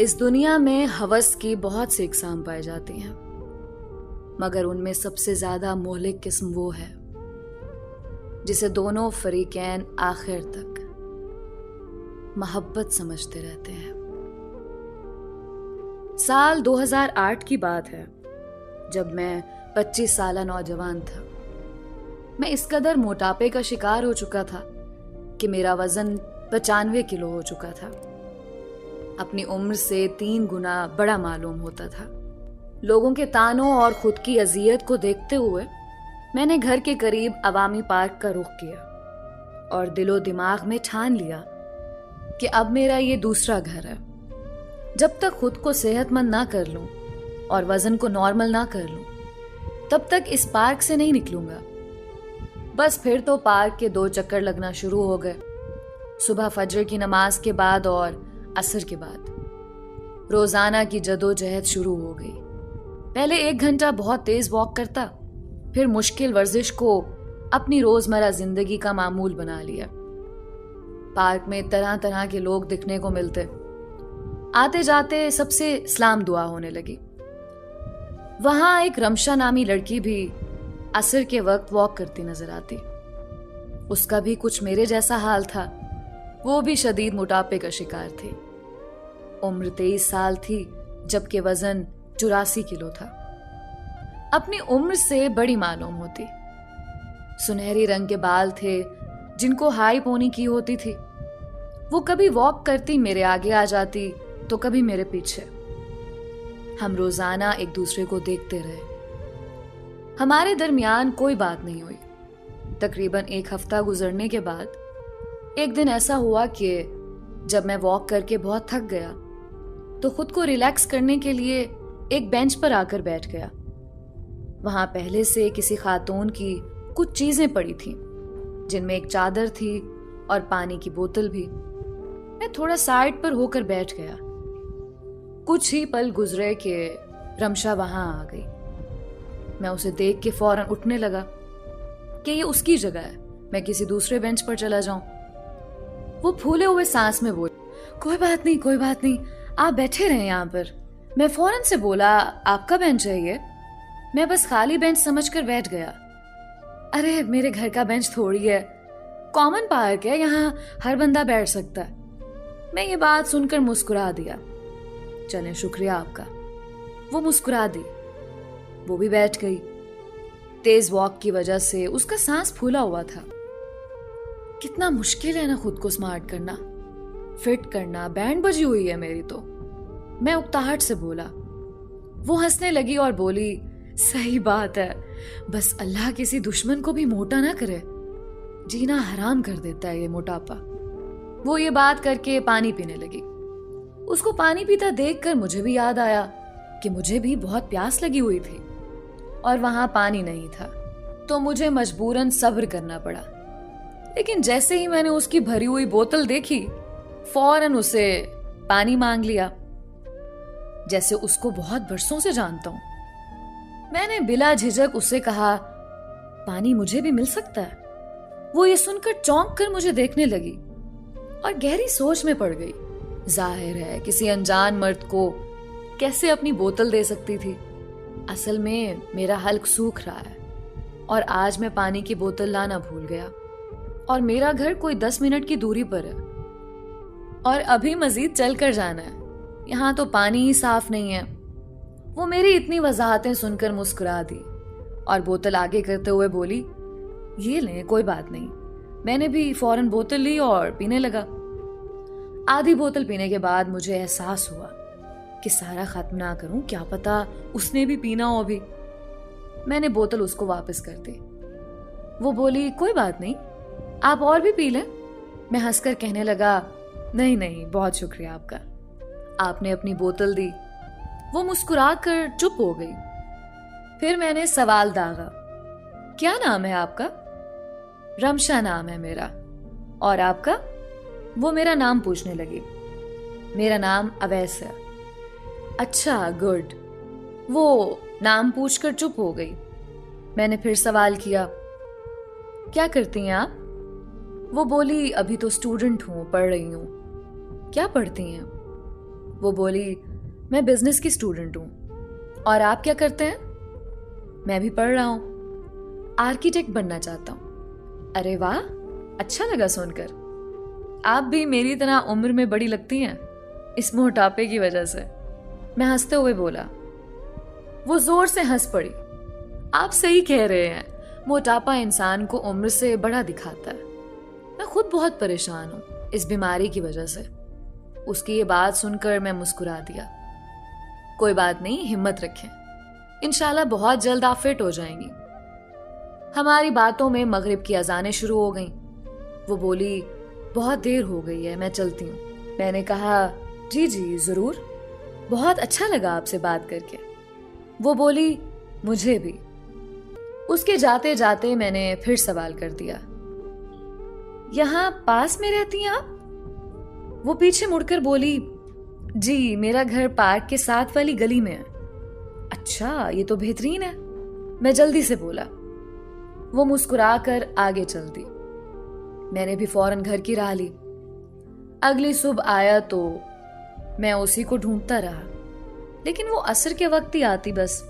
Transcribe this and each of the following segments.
इस दुनिया में हवस की बहुत सी इकसाम पाई जाती हैं, मगर उनमें सबसे ज्यादा मोहलिक किस्म वो है जिसे दोनों फरीकैन आखिर तक मोहब्बत समझते रहते हैं। साल 2008 की बात है, जब मैं 25 साला नौजवान था। मैं इस कदर मोटापे का शिकार हो चुका था कि मेरा वजन 95 किलो हो चुका था। अपनी उम्र से 3 गुना बड़ा मालूम होता था। लोगों के तानों और खुद की अजियत को देखते हुए मैंने घर के करीब अवामी पार्क का रुख किया और दिलो दिमाग में ठान लिया कि अब मेरा ये दूसरा घर है। जब तक खुद को सेहतमंद ना कर लूं और वजन को नॉर्मल ना कर लूं, तब तक इस पार्क से नहीं निकलूंगा। बस फिर तो पार्क के 2 चक्कर लगना शुरू हो गए, सुबह फजर की नमाज के बाद और असर के बाद। रोजाना की जदोजहद शुरू हो गई। पहले 1 घंटा बहुत तेज वॉक करता, फिर मुश्किल वर्जिश को अपनी रोजमर्रा जिंदगी का मामूल बना लिया। पार्क में तरह तरह के लोग दिखने को मिलते। आते जाते सबसे सलाम दुआ होने लगी। वहां एक रमशा नामी लड़की भी असर के वक्त वॉक करती नजर आती। उसका भी कुछ मेरे जैसा हाल था। वो भी शदीद मोटापे का शिकार थी। उम्र 23 साल थी, जबकि वजन 84 किलो था। अपनी उम्र से बड़ी मालूम होती। सुनहरी रंग के बाल थे जिनको हाई पोनी की होती थी। वो कभी वॉक करती मेरे आगे आ जाती तो कभी मेरे पीछे। हम रोजाना एक दूसरे को देखते रहे। हमारे दरमियान कोई बात नहीं हुई। तकरीबन 1 हफ्ता गुजरने के बाद एक दिन ऐसा हुआ कि जब मैं वॉक करके बहुत थक गया तो खुद को रिलैक्स करने के लिए एक बेंच पर आकर बैठ गया। वहां पहले से किसी खातून की कुछ चीजें पड़ी थीं, जिनमें एक चादर थी और पानी की बोतल भी। मैं थोड़ा साइड पर होकर बैठ गया। कुछ ही पल गुजरे कि रमशा वहां आ गई। मैं उसे देख के फौरन उठने लगा कि ये उसकी जगह है, मैं किसी दूसरे बेंच पर चला जाऊं। वो फूले हुए सांस में बोली, कोई बात नहीं, कोई बात नहीं, आप बैठे रहे यहाँ पर। मैं फौरन से बोला, आपका बेंच है ये? मैं बस खाली बेंच समझकर बैठ गया। अरे मेरे घर का बेंच थोड़ी है, कॉमन पार्क है, यहाँ हर बंदा बैठ सकता है। मैं ये बात सुनकर मुस्कुरा दिया। चलें, शुक्रिया आपका। वो मुस्कुरा दी। वो भी बैठ गई। तेज वॉक की वजह से उसका सांस फूला हुआ था। कितना मुश्किल है ना खुद को स्मार्ट करना, फिट करना। बैंड बजी हुई है मेरी तो। मैं उकताहट से बोला। वो हंसने लगी और बोली, सही बात है, बस अल्लाह किसी दुश्मन को भी मोटा ना करे। जीना हराम कर देता है ये मोटापा। वो ये बात करके पानी पीने लगी। उसको पानी पीता देखकर मुझे भी याद आया कि मुझे भी बहुत प्यास लगी हुई थी और वहां पानी नहीं था, तो मुझे मजबूरन सब्र करना पड़ा। लेकिन जैसे ही मैंने उसकी भरी हुई बोतल देखी, फौरन उसे पानी मांग लिया, जैसे उसको बहुत बरसों से जानता हूं। मैंने बिला झिझक उससे कहा, पानी मुझे भी मिल सकता है? वो ये सुनकर चौंक कर मुझे देखने लगी और गहरी सोच में पड़ गई। जाहिर है किसी अनजान मर्द को कैसे अपनी बोतल दे सकती थी। असल में मेरा हल्क सूख रहा है और आज मैं पानी की बोतल लाना भूल गया और मेरा घर कोई 10 मिनट की दूरी पर है और अभी मजीद चल कर जाना है। यहाँ तो पानी ही साफ नहीं है। वो मेरी इतनी वजाहतें सुनकर मुस्कुरा दी और बोतल आगे करते हुए बोली, ये लें, कोई बात नहीं। मैंने भी फौरन बोतल ली और पीने लगा। आधी बोतल पीने के बाद मुझे एहसास हुआ कि सारा खत्म ना करूं, क्या पता उसने भी पीना हो अभी। मैंने बोतल उसको वापस कर दी। वो बोली, कोई बात नहीं, आप और भी पी लें। मैं हंसकर कहने लगा, नहीं नहीं, बहुत शुक्रिया आपका। आपने अपनी बोतल दी। वो मुस्कुराकर चुप हो गई। फिर मैंने सवाल दागा, क्या नाम है आपका? रमशा नाम है मेरा। और आपका? वो मेरा नाम पूछने लगी। मेरा नाम अवैस है। अच्छा, गुड। वो नाम पूछकर चुप हो गई। मैंने फिर सवाल किया, क्या करती हैं आप? वो बोली, अभी तो स्टूडेंट हूं, पढ़ रही हूं। क्या पढ़ती हैं? वो बोली, मैं बिजनेस की स्टूडेंट हूँ। और आप क्या करते हैं? मैं भी पढ़ रहा हूँ, आर्किटेक्ट बनना चाहता हूँ। अरे वाह, अच्छा लगा सुनकर। आप भी मेरी तरह उम्र में बड़ी लगती हैं इस मोटापे की वजह से, मैं हंसते हुए बोला। वो जोर से हंस पड़ी। आप सही कह रहे हैं, मोटापा इंसान को उम्र से बड़ा दिखाता है। मैं खुद बहुत परेशान हूँ इस बीमारी की वजह से। उसकी ये बात सुनकर मैं मुस्कुरा दिया। कोई बात नहीं, हिम्मत रखें, इंशाल्लाह बहुत जल्द आप फिट हो जाएंगी। हमारी बातों में मगरिब की अजानें शुरू हो गईं। वो बोली, बहुत देर हो गई है, मैं चलती हूँ। मैंने कहा, जी जी जरूर, बहुत अच्छा लगा आपसे बात करके। वो बोली, मुझे भी। उसके जाते जाते मैंने फिर सवाल कर दिया, यहाँ पास में रहती हैं आप? वो पीछे मुड़कर बोली, जी मेरा घर पार्क के साथ वाली गली में है। अच्छा, ये तो बेहतरीन है, मैं जल्दी से बोला। वो मुस्कुराकर आगे चल दी। मैंने भी फौरन घर की राह ली। अगली सुबह आया तो मैं उसी को ढूंढता रहा, लेकिन वो असर के वक्त ही आती बस।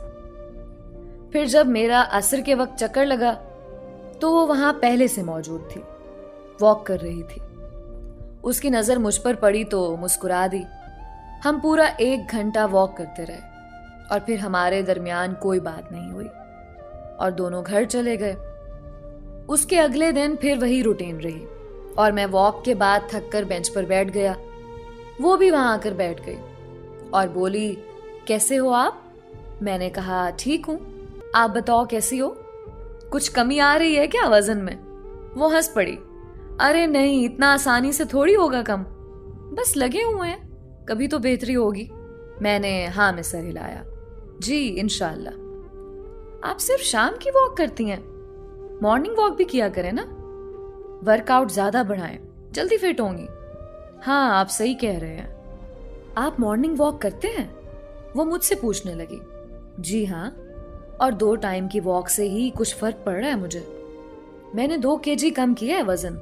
फिर जब मेरा असर के वक्त चक्कर लगा तो वो वहां पहले से मौजूद थी, वॉक कर रही थी। उसकी नजर मुझ पर पड़ी तो मुस्कुरा दी। हम पूरा 1 घंटा वॉक करते रहे और फिर हमारे दरमियान कोई बात नहीं हुई और दोनों घर चले गए। उसके अगले दिन फिर वही रूटीन रही और मैं वॉक के बाद थककर बेंच पर बैठ गया। वो भी वहां आकर बैठ गई और बोली, कैसे हो आप? मैंने कहा, ठीक हूं, आप बताओ कैसी हो? कुछ कमी आ रही है क्या वजन में? वो हंस पड़ी। अरे नहीं, इतना आसानी से थोड़ी होगा कम, बस लगे हुए हैं, कभी तो बेहतरी होगी। मैंने हाँ में सर हिलाया। जी इंशाल्लाह। आप सिर्फ शाम की वॉक करती हैं? मॉर्निंग वॉक भी किया करें ना, वर्कआउट ज्यादा बढ़ाएं, जल्दी फिट होंगी। हाँ, आप सही कह रहे हैं। आप मॉर्निंग वॉक करते हैं? वो मुझसे पूछने लगी। जी हाँ, और 2 टाइम की वॉक से ही कुछ फर्क पड़ रहा है मुझे। मैंने 2 kg कम किया है वजन,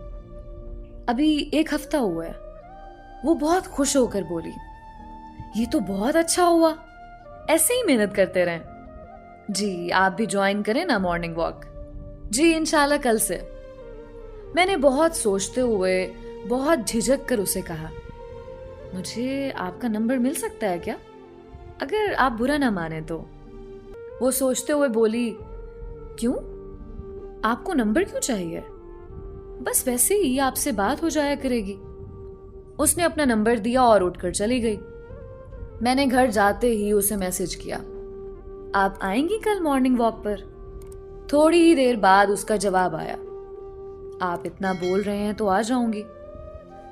अभी 1 हफ्ता हुआ है। वो बहुत खुश होकर बोली, ये तो बहुत अच्छा हुआ, ऐसे ही मेहनत करते रहें। जी आप भी ज्वाइन करें ना मॉर्निंग वॉक। जी इंशाल्लाह कल से। मैंने बहुत सोचते हुए, बहुत झिझक कर उसे कहा, मुझे आपका नंबर मिल सकता है क्या, अगर आप बुरा ना माने तो। वो सोचते हुए बोली, क्यों, आपको नंबर क्यों चाहिए? बस वैसे ही आपसे बात हो जाया करेगी। उसने अपना नंबर दिया और उठकर चली गई। मैंने घर जाते ही उसे मैसेज किया, आप आएंगी कल मॉर्निंग वॉक पर? थोड़ी ही देर बाद उसका जवाब आया, आप इतना बोल रहे हैं तो आ जाऊंगी।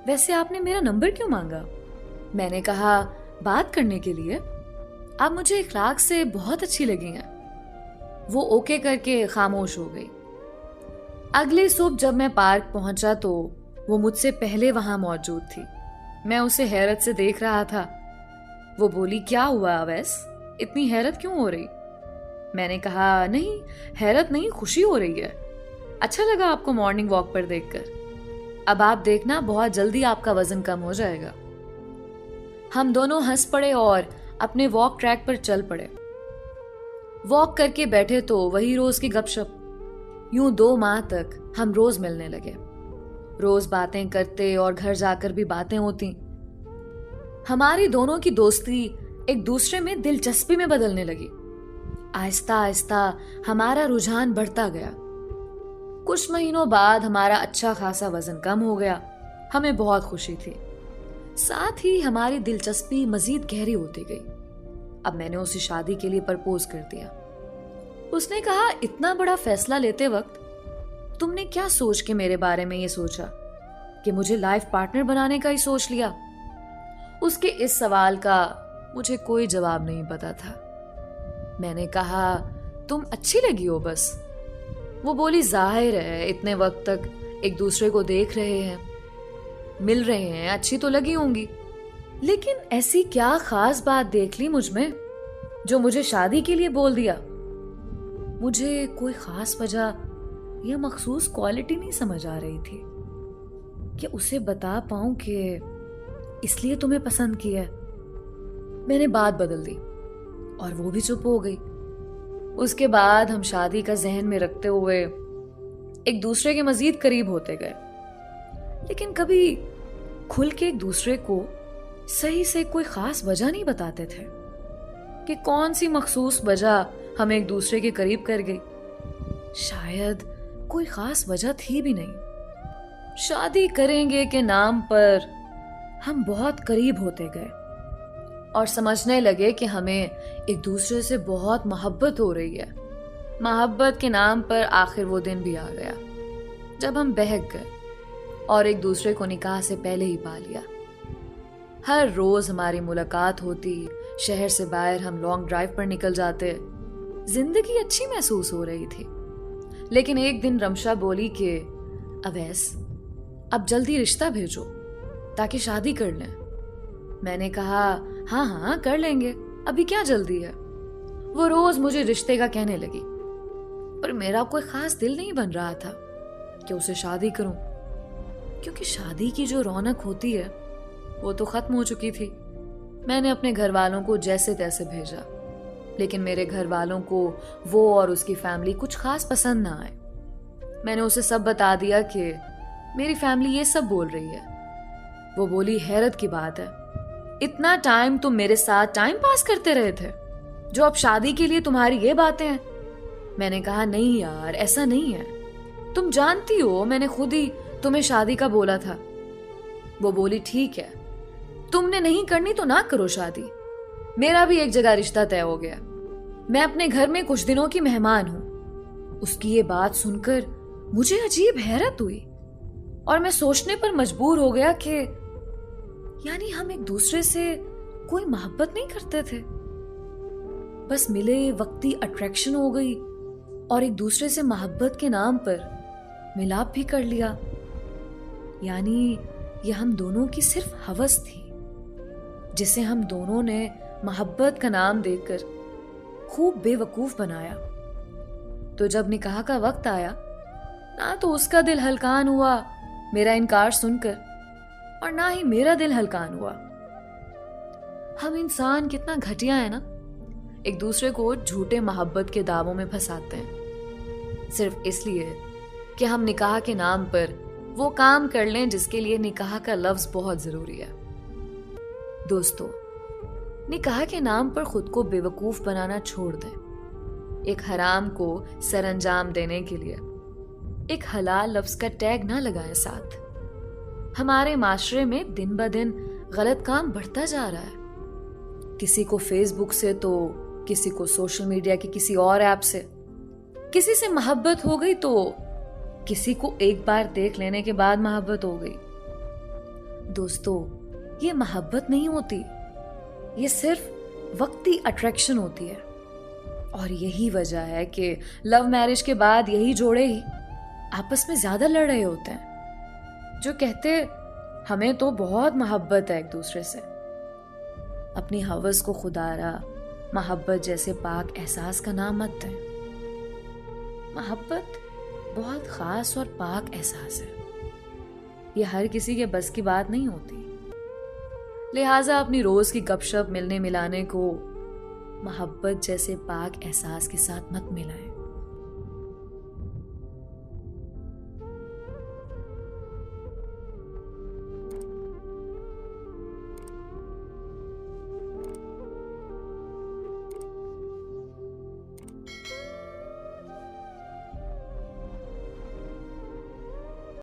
वैसे आपने मेरा नंबर क्यों मांगा? मैंने कहा, बात करने के लिए। आप मुझे इखलाक से बहुत अच्छी लगी हैं। वो ओके करके खामोश हो गई। अगली सुबह जब मैं पार्क पहुंचा तो वो मुझसे पहले वहां मौजूद थी। मैं उसे हैरत से देख रहा था। वो बोली, क्या हुआ अवैस, इतनी हैरत क्यों हो रही? मैंने कहा, नहीं हैरत नहीं, खुशी हो रही है। अच्छा लगा आपको मॉर्निंग वॉक पर देखकर। अब आप देखना, बहुत जल्दी आपका वजन कम हो जाएगा। हम दोनों हंस पड़े और अपने वॉक ट्रैक पर चल पड़े। वॉक करके बैठे तो वही रोज की गपशप। यूं 2 माह तक हम रोज मिलने लगे। रोज बातें करते और घर जाकर भी बातें होती। हमारी दोनों की दोस्ती एक दूसरे में दिलचस्पी में बदलने लगी। आहिस्ता आहिस्ता हमारा रुझान बढ़ता गया। कुछ महीनों बाद हमारा अच्छा खासा वजन कम हो गया। हमें बहुत खुशी थी। साथ ही हमारी दिलचस्पी मजीद गहरी होती गई। अब मैंने उसे शादी के लिए प्रपोज कर दिया। उसने कहा, इतना बड़ा फैसला लेते वक्त तुमने क्या सोच के मेरे बारे में ये सोचा कि मुझे लाइफ पार्टनर बनाने का ही सोच लिया? उसके इस सवाल का मुझे कोई जवाब नहीं पता था। मैंने कहा, तुम अच्छी लगी हो बस। वो बोली, जाहिर है इतने वक्त तक एक दूसरे को देख रहे हैं, मिल रहे हैं, अच्छी तो लगी होंगी, लेकिन ऐसी क्या खास बात देख ली मुझ में जो मुझे शादी के लिए बोल दिया? मुझे कोई खास वजह या मखसूस क्वालिटी नहीं समझ आ रही थी कि उसे बता पाऊं कि इसलिए तुम्हें पसंद किया है। मैंने बात बदल दी और वो भी चुप हो गई। उसके बाद हम शादी का जहन में रखते हुए एक दूसरे के मजीद करीब होते गए, लेकिन कभी खुल के एक दूसरे को सही से कोई खास वजह नहीं बताते थे कि कौन सी मखसूस वजह हमें एक दूसरे के करीब कर गई। शायद कोई खास वजह थी भी नहीं। शादी करेंगे के नाम पर हम बहुत करीब होते गए और समझने लगे कि हमें एक दूसरे से बहुत मोहब्बत हो रही है। मोहब्बत के नाम पर आखिर वो दिन भी आ गया जब हम बहक गए और एक दूसरे को निकाह से पहले ही पा लिया। हर रोज हमारी मुलाकात होती, शहर से बाहर हम लॉन्ग ड्राइव पर निकल जाते। जिंदगी अच्छी महसूस हो रही थी। लेकिन एक दिन रमशा बोली कि अवैस, अब जल्दी रिश्ता भेजो ताकि शादी कर लें। मैंने कहा हाँ हाँ कर लेंगे, अभी क्या जल्दी है। वो रोज मुझे रिश्ते का कहने लगी, पर मेरा कोई खास दिल नहीं बन रहा था कि उसे शादी करूं, क्योंकि शादी की जो रौनक होती है वो तो खत्म हो चुकी थी। मैंने अपने घर वालों को जैसे तैसे भेजा, लेकिन मेरे घर वालों को वो और उसकी फैमिली कुछ खास पसंद ना आए। मैंने उसे सब बता दिया कि मेरी फैमिली ये सब बोल रही है। वो बोली हैरत की बात है, इतना टाइम तुम मेरे साथ टाइम पास करते रहे थे, जो अब शादी के लिए तुम्हारी ये बातें हैं। मैंने कहा नहीं यार, ऐसा नहीं है, तुम जानती हो मैंने खुद ही तुम्हें शादी का बोला था। वो बोली ठीक है, तुमने नहीं करनी तो ना करो शादी, मेरा भी एक जगह रिश्ता तय हो गया, मैं अपने घर में कुछ दिनों की मेहमान हूं। उसकी ये बात सुनकर मुझे अजीब हैरत हुई और मैं सोचने पर मजबूर हो गया कि यानी हम एक दूसरे से कोई मोहब्बत नहीं करते थे, बस मिले वक्ती अट्रैक्शन हो गई और एक दूसरे से मोहब्बत के नाम पर मिलाप भी कर लिया। यानी ये हम दोनों की सिर्फ हवस थी, जिसे हम दोनों ने मोहब्बत का नाम देकर खूब बेवकूफ बनाया। तो जब निकाह का वक्त आया, ना तो उसका दिल हलकान हुआ मेरा इनकार सुनकर, और ना ही मेरा दिल हलकान हुआ। हम इंसान कितना घटिया है ना, एक दूसरे को झूठे मोहब्बत के दावों में फंसाते हैं सिर्फ इसलिए कि हम निकाह के नाम पर वो काम कर लें जिसके लिए निकाह का लफ्ज बहुत जरूरी है। दोस्तों, निकाह के नाम पर खुद को बेवकूफ बनाना छोड़ दें। एक हराम को सरअंजाम देने के लिए एक हलाल लफ्ज का टैग ना लगाएं साथ। हमारे माशरे में दिन ब दिन गलत काम बढ़ता जा रहा है। किसी को फेसबुक से तो किसी को सोशल मीडिया की किसी और ऐप से, किसी से मोहब्बत हो गई तो किसी को एक बार देख लेने के बाद मोहब्बत हो गई। दोस्तों, ये मोहब्बत नहीं होती, ये सिर्फ वक्ती अट्रैक्शन होती है। और यही वजह है कि लव मैरिज के बाद यही जोड़े ही आपस में ज्यादा लड़ रहे होते हैं, जो कहते हमें तो बहुत मोहब्बत है एक दूसरे से। अपनी हवस को खुदारा मोहब्बत जैसे पाक एहसास का नाम मत दें। मोहब्बत बहुत खास और पाक एहसास है, ये हर किसी के बस की बात नहीं होती। लिहाजा अपनी रोज की गपशप मिलने मिलाने को मोहब्बत जैसे पाक एहसास के साथ मत मिलाएं।